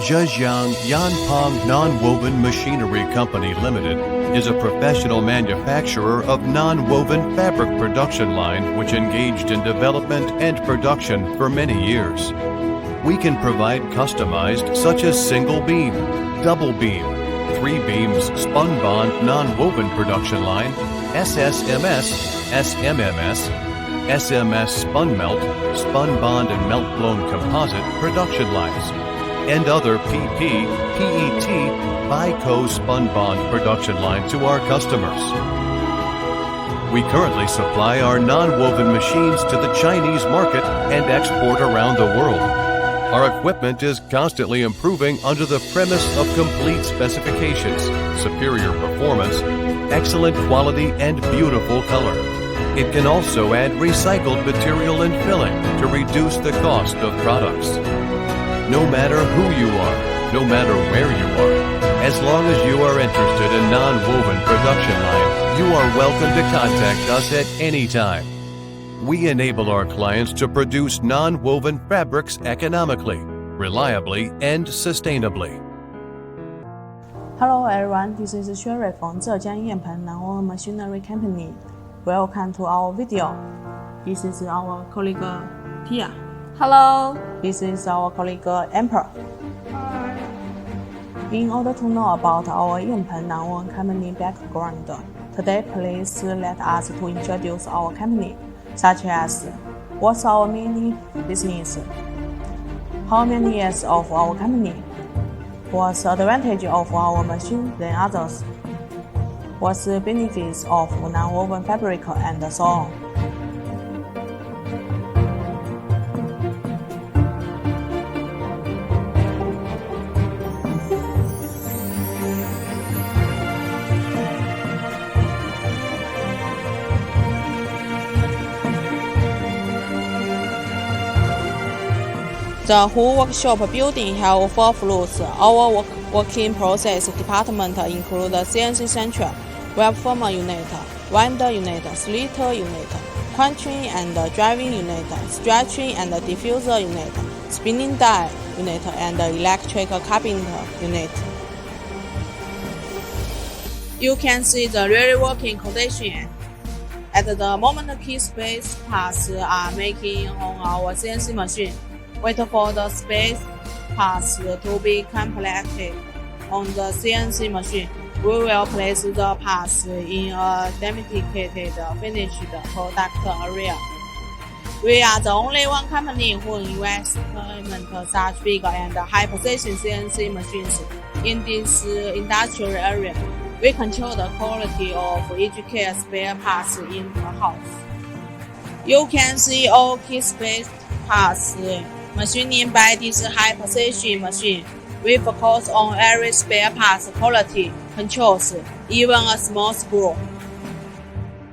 Zhejiang Yanpeng Non-Woven Machinery Company Limited is a professional manufacturer of non-woven fabric production line which engaged in development and production for many years. We can provide customized such as single beam, double beam, 3 beams spun bond non-woven production line, SSMS, SMMS, SMS spun melt, spun bond and melt blown composite production lines, and other PP, PET, BICO spun bond production line to our customers. We currently supply our non-woven machines to the Chinese market and export around the world. Our equipment is constantly improving under the premise of complete specifications, superior performance, excellent quality, and beautiful color. It can also add recycled material and filling to reduce the cost of products. No matter who you are, no matter where you are, as long as you are interested in non-woven production line, you are welcome to contact us at any time. We enable our clients to produce non-woven fabrics economically, reliably, and sustainably. Hello everyone, this is Sherry from Zhejiang Yanpeng Non-Woven Machinery Company. Welcome to our video. This is our colleague Tia. Hello. This is our colleague Emperor. In order to know about our Yanpeng Non-Woven Company background, today please let us to introduce our company, such as what's our main business, how many years of our company, what's the advantage of our machine than others, what's the benefits of non-woven fabric, and so on. The whole workshop building have 4 floors. Our working process department include the CNC center, web former unit, winder unit, sliter unit, quenching and driving unit, stretching and diffuser unit, spinning die unit, and electric carpenter unit. You can see the real working condition. At the moment, key space parts are making on our CNC machine. Wait for the space parts to be completed on the CNC machine. We will place the parts in a dedicated finished product area. We are the only one company who invests such big and high-precision CNC machines in this industrial area. We control the quality of each key spare parts in the house. You can see all key space parts machining by this high-precision machine. We focus on every spare parts quality controls, even a small screw.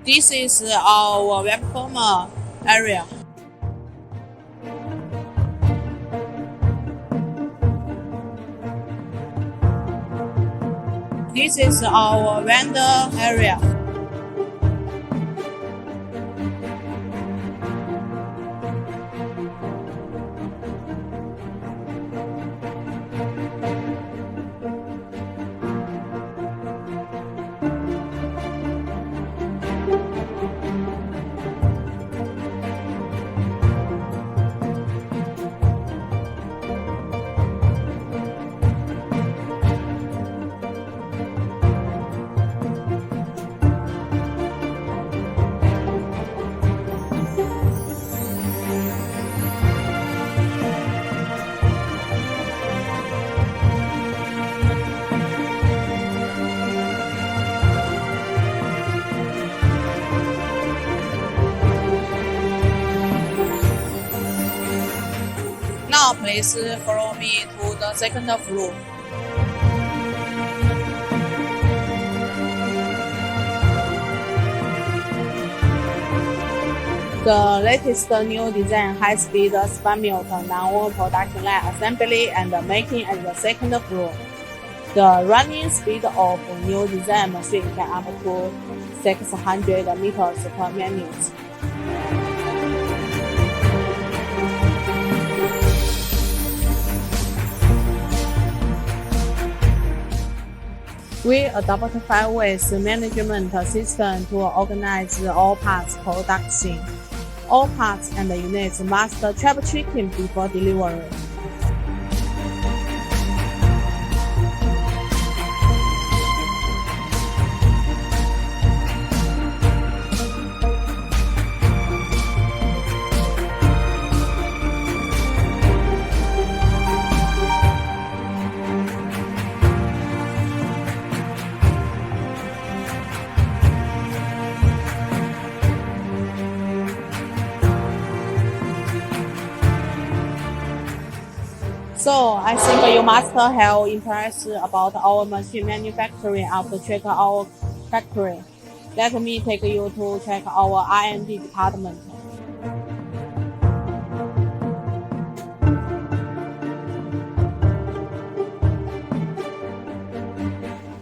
This is our web former area. This is our vendor area. Now please follow me to the second floor. The latest new design high-speed spun melt non-woven production line assembly and making at the second floor. The running speed of new design machine can up to 600 meters per minute. We adopt 5 ways management system to organize all parts production. All parts and units must troubleshooting before delivery. So I think you must have impressed about our machine manufacturing after check our factory. Let me take you to check our R&D department.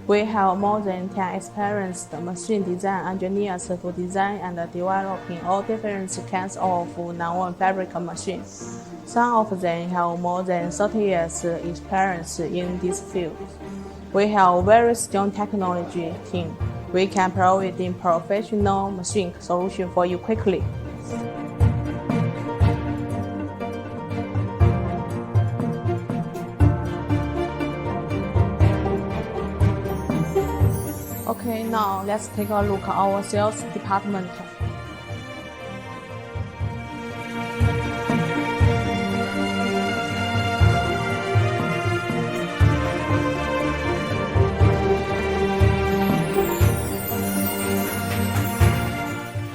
We have more than 10 experienced machine design engineers to design and developing all different kinds of non-woven fabric machines. Some of them have more than 30 years experience in this field. We have a very strong technology team. We can provide a professional machine solution for you quickly. Okay, now let's take a look at our sales department.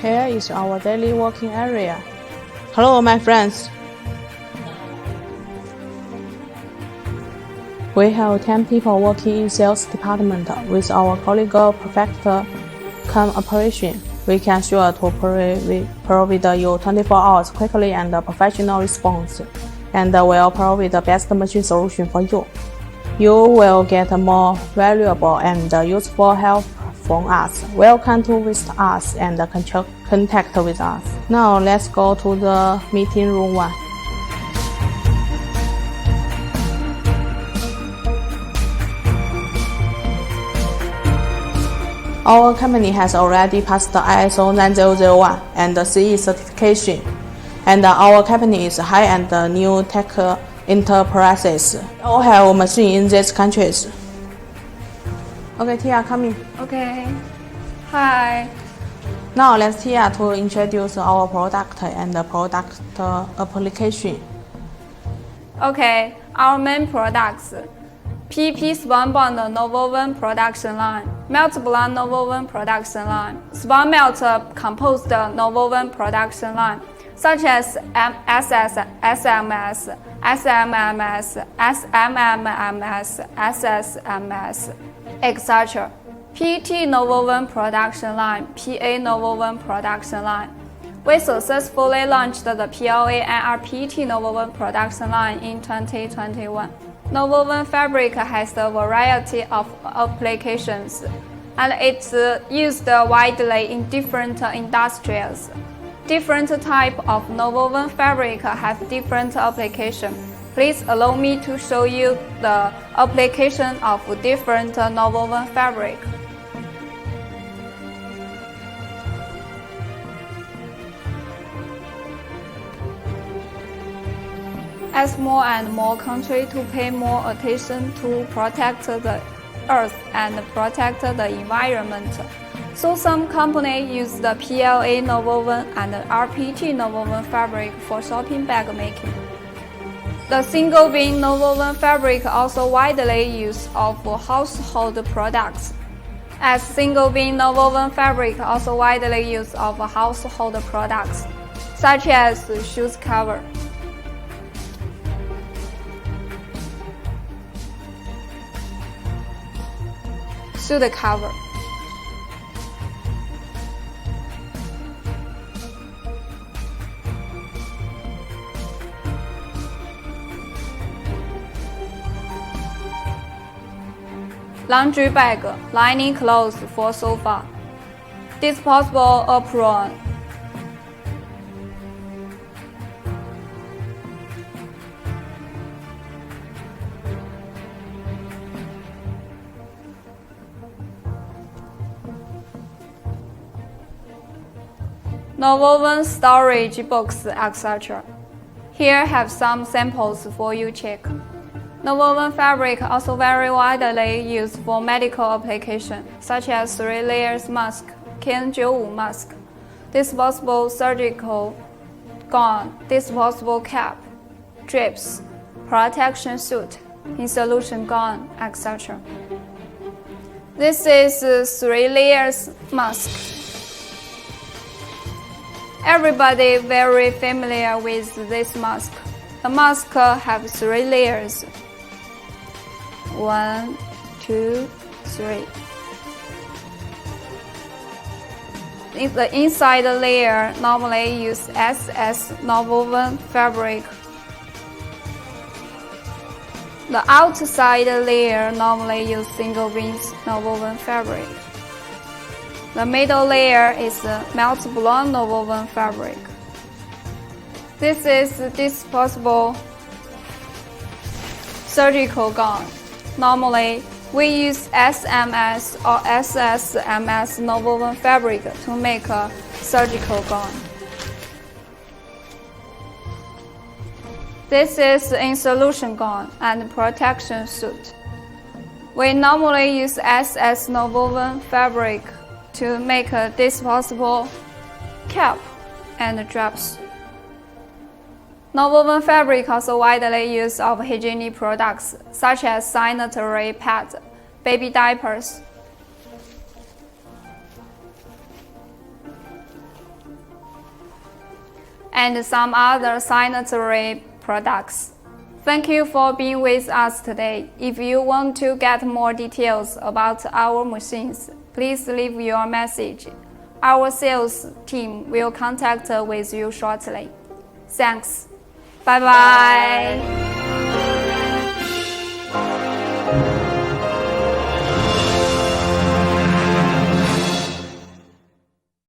Here is our daily working area. Hello, my friends. We have 10 people working in sales department. With our colleague perfect operation, we can sure to provide you 24 hours quickly and professional response, and will provide the best machine solution for you. You will get more valuable and useful help from us. Welcome to visit us and contact with us. Now let's go to the meeting room 1. Our company has already passed the ISO 9001 and the CE certification, and our company is high-end new tech enterprises. We all have machines in these countries. Okay, Tia, come in. Okay. Hi. Now let's Tia to introduce our product and the product application. Okay, our main products. PP Spun Bond Nonwoven production line, Melt Blown Nonwoven production line, Spun Melt Composed Nonwoven production line, such as SS, SMS, SMMS, SMMMS, SSMS, etc. PET Nonwoven production line, PA Nonwoven production line. We successfully launched the PLA and RPET Nonwoven production line in 2021. Nonwoven fabric has a variety of applications, and it's used widely in different industries. Different types of nonwoven fabric have different applications. Please allow me to show you the application of different nonwoven fabric. As more and more countries to pay more attention to protect the earth and protect the environment, so some companies use the PLA nonwoven and RPET nonwoven fabric for shopping bag making. The single vein nonwoven fabric also widely used of household products, as single vein nonwoven fabric also widely used of household products, such as shoes cover. Shoe cover. Laundry bag, lining clothes for sofa. Disposable apron. nonwoven storage box, etc. Here have some samples for you check. Nonwoven fabric also very widely used for medical application, such as 3 layers mask, KN95 mask, disposable surgical gown, disposable cap, drips, protection suit, in solution gown, etc. This is 3 layers mask. Everybody very familiar with this mask. The mask have 3 layers. 1, 2, 3. The inside layer normally use SS nonwoven fabric. The outside layer normally use single rinse nonwoven fabric. The middle layer is melt blown nonwoven fabric. This is disposable surgical gown. Normally, we use SMS or SSMS nonwoven fabric to make a surgical gown. This is in solution gown and protection suit. We normally use SS nonwoven fabric to make a disposable cap and drapes. Nonwoven fabric also widely used of hygienic products such as sanitary pads, baby diapers. And some other sanitary products. Thank you for being with us today. If you want to get more details about our machines, please leave your message. Our sales team will contact with you shortly. Thanks. Bye-bye.